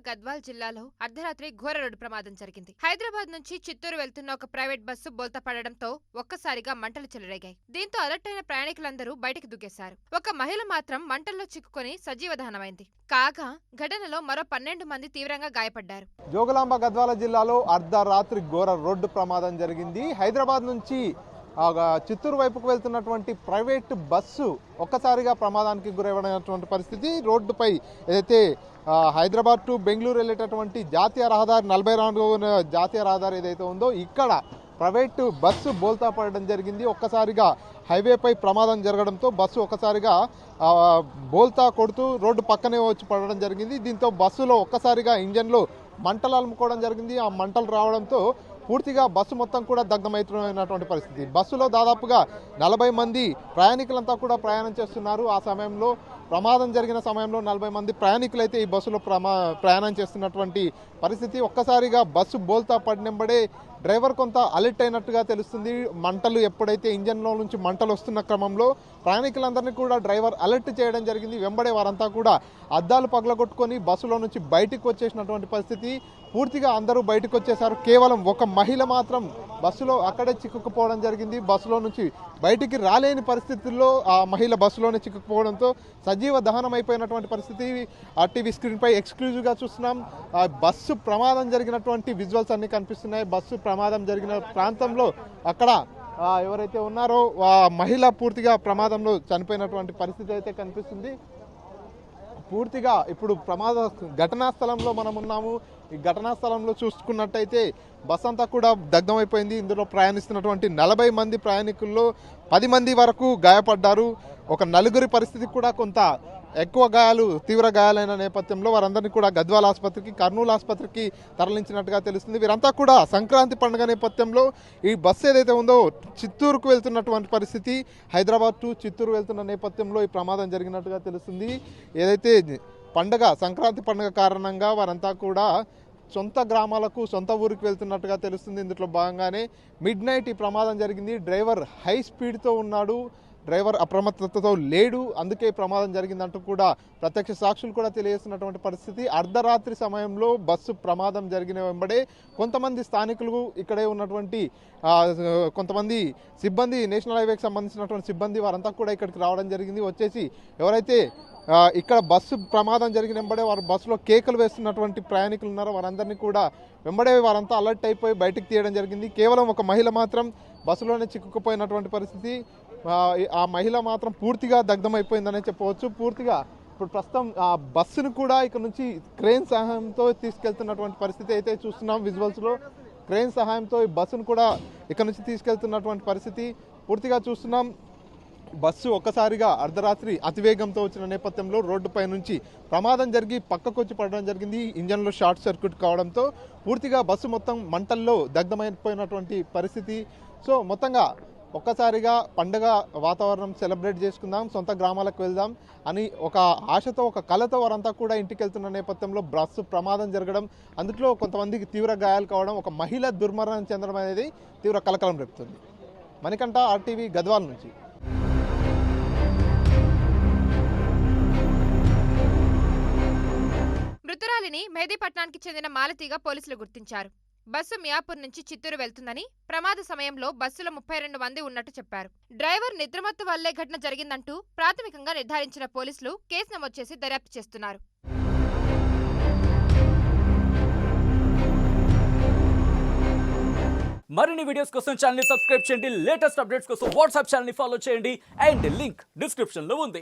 గద్వాల్ జిల్లాలో అర్ధరాత్రి ఘోర రోడ్డు ప్రమాదం జరిగింది. హైదరాబాద్ నుంచి చిత్తూరు వెళ్తున్న ఒక ప్రైవేట్ బస్సు బోల్తా పడడంతో ఒక్కసారిగా మంటలు చెలరేగాయి. దీంతో అలర్ట్ అయిన ప్రయాణికులందరూ బయటకు దూకేశారు. ఒక మహిళ మాత్రం మంటల్లో చిక్కుకొని సజీవ దహనమైంది. కాగా ఘటనలో మరో 12 మంది తీవ్రంగా గాయపడ్డారు. జోగులాంబ గద్వాల జిల్లాలో అర్ధరాత్రి ఘోర రోడ్డు ప్రమాదం జరిగింది. హైదరాబాద్ నుంచి చిత్తూరు వైపుకు వెళ్తున్నటువంటి ప్రైవేట్ బస్సు ఒక్కసారిగా ప్రమాదానికి గురైనటువంటి పరిస్థితి. రోడ్డుపై ఏదైతే హైదరాబాద్ టు బెంగళూరు వెళ్ళేటటువంటి జాతీయ రహదారి 44 జాతీయ రహదారి ఏదైతే ఉందో ఇక్కడ ప్రైవేటు బస్సు బోల్తా పడడం జరిగింది. ఒక్కసారిగా హైవేపై ప్రమాదం జరగడంతో బస్సు ఒక్కసారిగా బోల్తా కొడుతూ రోడ్డు పక్కనే వచ్చి పడడం జరిగింది. దీంతో బస్సులో ఒక్కసారిగా ఇంజన్లో మంటలు అలుముకోవడం జరిగింది. ఆ మంటలు రావడంతో పూర్తిగా బస్సు మొత్తం కూడా దగ్ధమైనటువంటి పరిస్థితి. బస్సులో దాదాపుగా 40 మంది ప్రయాణికులంతా కూడా ప్రయాణం చేస్తున్నారు. ఆ సమయంలో ప్రమాదం జరిగిన సమయంలో 40 మంది ప్రయాణికులైతే ఈ బస్సులో ప్రయాణం చేస్తున్నటువంటి పరిస్థితి. ఒక్కసారిగా బస్సు బోల్తా పడినెంబడే డ్రైవర్ కొంత అలర్ట్ అయినట్టుగా తెలుస్తుంది. మంటలు ఎప్పుడైతే ఇంజన్లో నుంచి మంటలు వస్తున్న క్రమంలో ప్రయాణికులందరినీ కూడా డ్రైవర్ అలర్ట్ చేయడం జరిగింది. వెంబడే వారంతా కూడా అద్దాలు పగలగొట్టుకొని బస్సులో నుంచి బయటికి వచ్చేసినటువంటి పరిస్థితి. పూర్తిగా అందరూ బయటకు వచ్చేశారు. కేవలం ఒక మహిళ మాత్రం బస్సులో అక్కడే చిక్కుకుపోవడం జరిగింది. బస్సులో నుంచి బయటికి రాలేని పరిస్థితుల్లో ఆ మహిళ బస్సులోనే చిక్కుకుపోవడంతో సజీవ దహనం అయిపోయినటువంటి పరిస్థితి ఆర్టీవీ స్క్రీన్పై ఎక్స్క్లూజివ్గా చూస్తున్నాం. బస్సు ప్రమాదం జరిగినటువంటి విజువల్స్ అన్ని కనిపిస్తున్నాయి. బస్సు ప్రమాదం జరిగిన ప్రాంతంలో అక్కడ ఎవరైతే ఉన్నారో ఆ మహిళ పూర్తిగా ప్రమాదంలో చనిపోయినటువంటి పరిస్థితి అయితే కనిపిస్తుంది. పూర్తిగా ఇప్పుడు ఘటనా స్థలంలో మనం ఉన్నాము. ఈ ఘటనా స్థలంలో చూసుకున్నట్టయితే బస్ అంతా కూడా దగ్ధమైపోయింది. ఇందులో ప్రయాణిస్తున్నటువంటి 40 మంది ప్రయాణికుల్లో 10 మంది వరకు గాయపడ్డారు. ఒక 4 పరిస్థితి కూడా కొంత ఎక్కువ గాయాలు, తీవ్ర గాయాలైన నేపథ్యంలో వారందరినీ కూడా గద్వాల ఆసుపత్రికి, కర్నూలు ఆసుపత్రికి తరలించినట్టుగా తెలుస్తుంది. వీరంతా కూడా సంక్రాంతి పండుగ నేపథ్యంలో ఈ బస్సు ఏదైతే ఉందో చిత్తూరుకు వెళ్తున్నటువంటి పరిస్థితి. హైదరాబాద్ టు చిత్తూరు వెళ్తున్న నేపథ్యంలో ఈ ప్రమాదం జరిగినట్టుగా తెలుస్తుంది. ఏదైతే సంక్రాంతి పండుగ కారణంగా వారంతా కూడా సొంత గ్రామాలకు, సొంత ఊరికి వెళ్తున్నట్టుగా తెలుస్తుంది. ఇందులో భాగంగానే మిడ్ నైట్ ఈ ప్రమాదం జరిగింది. డ్రైవర్ హై స్పీడ్తో ఉన్నాడు, డ్రైవర్ అప్రమత్తతతో లేడు, అందుకే ప్రమాదం జరిగిందంటూ కూడా ప్రత్యక్ష సాక్షులు కూడా తెలియజేస్తున్నటువంటి పరిస్థితి. అర్ధరాత్రి సమయంలో బస్సు ప్రమాదం జరిగిన వెంబడే కొంతమంది స్థానికులు, ఇక్కడే ఉన్నటువంటి కొంతమంది సిబ్బంది, నేషనల్ హైవేకి సంబంధించినటువంటి సిబ్బంది వారంతా కూడా ఇక్కడికి రావడం జరిగింది. వచ్చేసి ఎవరైతే ఇక్కడ బస్సు ప్రమాదం జరిగిన వెంబడే వారు బస్సులో కేకలు వేస్తున్నటువంటి ప్రయాణికులు ఉన్నారో వారందరినీ కూడా వెంబడే వారంతా అలర్ట్ అయిపోయి బయటకు తీయడం జరిగింది. కేవలం ఒక మహిళ మాత్రం బస్సులోనే చిక్కుకుపోయినటువంటి పరిస్థితి. ఆ మహిళ మాత్రం పూర్తిగా దగ్ధమైపోయిందనే చెప్పవచ్చు. పూర్తిగా ఇప్పుడు ప్రస్తుతం ఆ బస్సును కూడా ఇక్కడ నుంచి క్రేన్ సహాయంతో తీసుకెళ్తున్నటువంటి పరిస్థితి అయితే చూస్తున్నాం. విజువల్స్లో క్రేన్ సహాయంతో ఈ బస్సును కూడా ఇక్కడ నుంచి తీసుకెళ్తున్నటువంటి పరిస్థితి పూర్తిగా చూస్తున్నాం. బస్సు ఒక్కసారిగా అర్ధరాత్రి అతివేగంతో వచ్చిన నేపథ్యంలో రోడ్డుపై నుంచి ప్రమాదం జరిగి పక్కకు వచ్చి పడడం జరిగింది. ఇంజన్లో షార్ట్ సర్క్యూట్ కావడంతో పూర్తిగా బస్సు మొత్తం మంటల్లో దగ్ధమైపోయినటువంటి పరిస్థితి. సో మొత్తంగా ఒక్కసారిగా పండుగ వాతావరణం సెలబ్రేట్ చేసుకుందాం, సొంత గ్రామాలకు వెళ్దాం అని ఒక ఆశతో, ఒక కళతో వారంతా కూడా ఇంటికి వెళ్తున్న నేపథ్యంలో బస్సు ప్రమాదం జరగడం, అందులో కొంతమందికి తీవ్ర గాయాలు కావడం, ఒక మహిళ దుర్మరణం చెందడం అనేది తీవ్ర కలకలం రేపుతుంది. మణికంఠ, ఆర్టీవీ, గద్వాల్ నుంచి. మృతురాలిని మెహదీపట్నానికి చెందిన మాలతీగా పోలీసులు గుర్తించారు. బస్సు మియాపూర్ నుంచి చిత్తూరు వెళ్తుందని, ప్రమాద సమయంలో బస్సులో 32 మంది ఉన్నట్టు చెప్పారు. డ్రైవర్ నిద్రమత్తు వల్లే ఘటన జరిగిందంటూ ప్రాథమికంగా నిర్ధారించిన పోలీసులు కేసు నమోదు చేసి దర్యాప్తు చేస్తున్నారు. మరిన్ని వీడియోస్ కోసం ఛానల్ ని సబ్స్క్రైబ్ చేయండి. లేటెస్ట్ అప్డేట్స్ కోసం వాట్సాప్ ఛానల్ ని ఫాలో చేయండి. అండ్ లింక్ డిస్క్రిప్షన్ లో ఉంది.